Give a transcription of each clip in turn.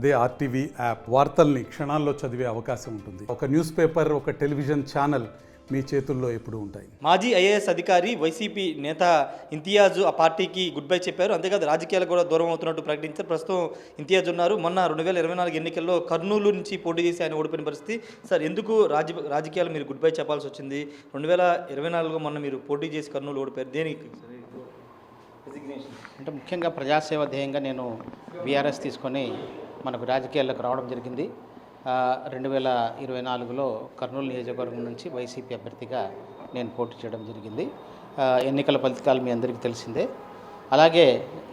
అదే RTV app వార్తల్ని క్షణాల్లో చదివే అవకాశం ఉంటుంది. ఒక న్యూస్ పేపర్, ఒక టెలివిజన్ ఛానల్ మీ చేతుల్లో ఎప్పుడూ ఉంటాయి. మాజీ ఐఏఎస్ అధికారి వైసీపీ నేత ఇంతియాజ్ ఆ పార్టీకి గుడ్ బై చెప్పారు. అంతేకాదు రాజకీయాలకు కూడా దూరం అవుతున్నట్టు ప్రకటించారు. ప్రస్తుతం ఇంతియాజ్ ఉన్నారు. మొన్న 2024 ఎన్నికల్లో కర్నూలు నుంచి పోటీ చేసి ఆయన ఓడిపోయిన పరిస్థితి. సార్, ఎందుకు రాజకీయాలు మీరు గుడ్ బై చెప్పాల్సి వచ్చింది? 2024లో మొన్న మీరు పోటీ చేసి కర్నూలు ఓడిపోయారు. దేనికి అంటే ముఖ్యంగా ప్రజాసేవ ధ్యేయంగా నేను బీఆర్ఎస్ తీసుకొని మనకు రాజకీయాల్లోకి రావడం జరిగింది. 2024లో కర్నూలు నియోజకవర్గం నుంచి వైసీపీ అభ్యర్థిగా నేను పోటీ చేయడం జరిగింది. ఎన్నికల ఫలితాలు మీ అందరికీ తెలిసిందే. అలాగే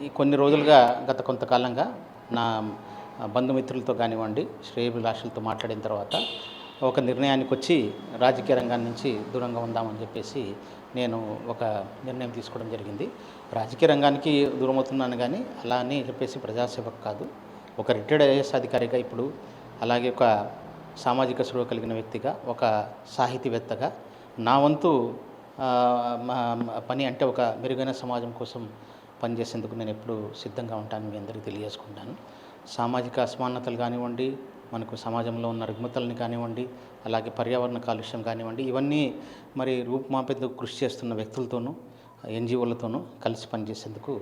ఈ కొన్ని రోజులుగా గత కొంతకాలంగా నా బంధుమిత్రులతో కానివ్వండి, శ్రేయోభిలాషులతో మాట్లాడిన తర్వాత ఒక నిర్ణయానికి వచ్చి రాజకీయ రంగాన్ని నుంచి దూరంగా ఉందామని చెప్పేసి నేను ఒక నిర్ణయం తీసుకోవడం జరిగింది. రాజకీయ రంగానికి దూరం అవుతున్నాను కానీ అలా అని చెప్పేసి ప్రజాసేవకు కాదు. ఒక రిటైర్డ్ ఐఏఎస్ అధికారిగా ఇప్పుడు, అలాగే ఒక సామాజిక స్పృహ కలిగిన వ్యక్తిగా, ఒక సాహితీవేత్తగా నా వంతు పని అంటే ఒక మెరుగైన సమాజం కోసం పనిచేసేందుకు నేను ఎప్పుడు సిద్ధంగా ఉంటాను మీ అందరికీ తెలియజేసుకుంటాను. సామాజిక అసమానతలు కానివ్వండి, మనకు సమాజంలో ఉన్న రుగ్మతల్ని కానివ్వండి, అలాగే పర్యావరణ కాలుష్యం కానివ్వండి, ఇవన్నీ మరి రూపుమాపేందుకు కృషి చేస్తున్న వ్యక్తులతోనూ ఎన్జిఓలతోనూ కలిసి పనిచేసేందుకు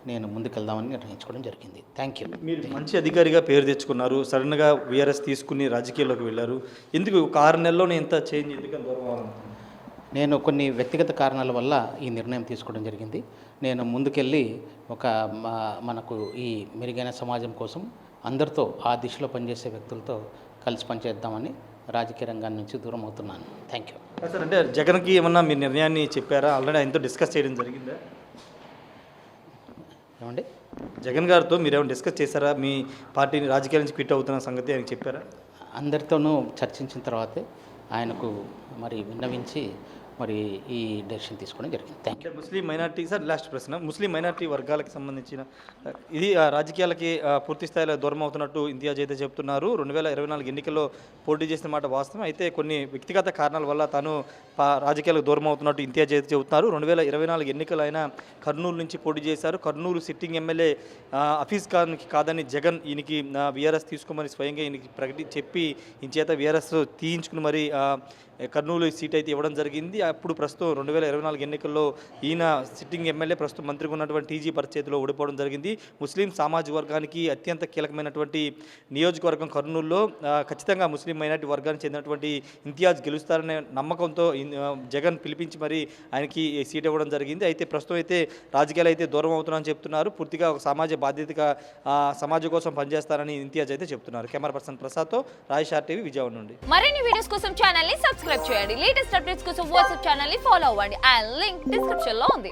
నేను ముందుకెళ్దామని నిర్ణయించుకోవడం జరిగింది. Thank you. మీరు మంచి అధికారిగా పేరు తెచ్చుకున్నారు. సడన్గా వీఆర్ఎస్ తీసుకుని రాజకీయాల్లోకి వెళ్ళారు. ఎందుకు ఒక 6 నెలల్లోనే ఎంత చేంజ్? ఎందుకని దూరం? నేను కొన్ని వ్యక్తిగత కారణాల వల్ల ఈ నిర్ణయం తీసుకోవడం జరిగింది. నేను ముందుకెళ్ళి ఒక మనకు ఈ మెరుగైన సమాజం కోసం అందరితో ఆ దిశలో పనిచేసే వ్యక్తులతో కలిసి పనిచేద్దామని రాజకీయ రంగాన్ని నుంచి దూరం అవుతున్నాను. Thank you. సార్, అంటే జగన్కి ఏమన్నా మీ నిర్ణయాన్ని చెప్పారా? ఆల్రెడీ ఆయనతో డిస్కస్ చేయడం జరిగిందా? ఏమండి, జగన్ గారితో మీరు ఏమైనా డిస్కస్ చేశారా? మీ పార్టీని రాజకీయాల నుంచి క్విట్ అవుతున్న సంగతి ఆయనకు చెప్పారా? అందరితోనూ చర్చించిన తర్వాతే ఆయనకు మరి విన్నవించి మరి ఈ డెసిషన్ తీసుకోవడం జరిగింది. Thank you. Muslim minority, sir last ప్రశ్న, ముస్లిం మైనార్టీ వర్గాలకు సంబంధించిన ఇది రాజకీయాలకి పూర్తి స్థాయిలో దూరం అవుతున్నట్టు ఇంతియాజ్ అయితే చెప్తున్నారు. 2024 ఎన్నికల్లో పోటీ చేసిన మాట వాస్తవం. అయితే కొన్ని వ్యక్తిగత కారణాల వల్ల తాను రాజకీయాలకు దూరం అవుతున్నట్టు ఇంతియాజ్ అయితే చెబుతున్నారు. 2024 ఎన్నికలు ఆయన కర్నూలు నుంచి పోటీ చేశారు. కర్నూలు సిట్టింగ్ ఎమ్మెల్యే హఫీజ్ ఖాన్కి కాదని జగన్ ఈయనకి వీఆర్ఎస్ తీసుకోమని స్వయంగా ఈయనకి చెప్పి ఈయన చేత వీఆర్ఎస్ తీయించుకుని మరి కర్నూలు సీట్ అయితే ఇవ్వడం జరిగింది. అప్పుడు ప్రస్తుతం 2024 ఎన్నికల్లో ఈయన సిట్టింగ్ ఎమ్మెల్యే ప్రస్తుతం మంత్రిగా ఉన్నటువంటి టీజీ పరిచేతిలో ఓడిపోవడం జరిగింది. ముస్లిం సామాజిక వర్గానికి అత్యంత కీలకమైనటువంటి నియోజకవర్గం కర్నూలులో ఖచ్చితంగా ముస్లిం మైనార్టీ వర్గానికి చెందినటువంటి ఇంతియాజ్ గెలుస్తారనే నమ్మకంతో జగన్ పిలిపించి మరి ఆయనకి సీట్ ఇవ్వడం జరిగింది. అయితే ప్రస్తుతం అయితే రాజకీయాలు అయితే దూరం అవుతున్నారని చెప్తున్నారు. పూర్తిగా ఒక సమాజ బాధ్యతగా సమాజం కోసం పనిచేస్తారని ఇంతియాజ్ అయితే చెప్తున్నారు. కెమెరా పర్సన్ ప్రసాద్తో రాజేష్ RTV, విజయవాడ నుండి. మరిన్ని వీడియోస్ కోసం ఛానల్ ని సబ్స్క్రైబ్ చేయండి. లేటెస్ట్ అప్డేట్స్ కోసం వాట్సాప్ ఛానల్ ని ఫాలో అవ్వండి. ఆ లింక్ డిస్క్రిప్షన్ లో ఉంది.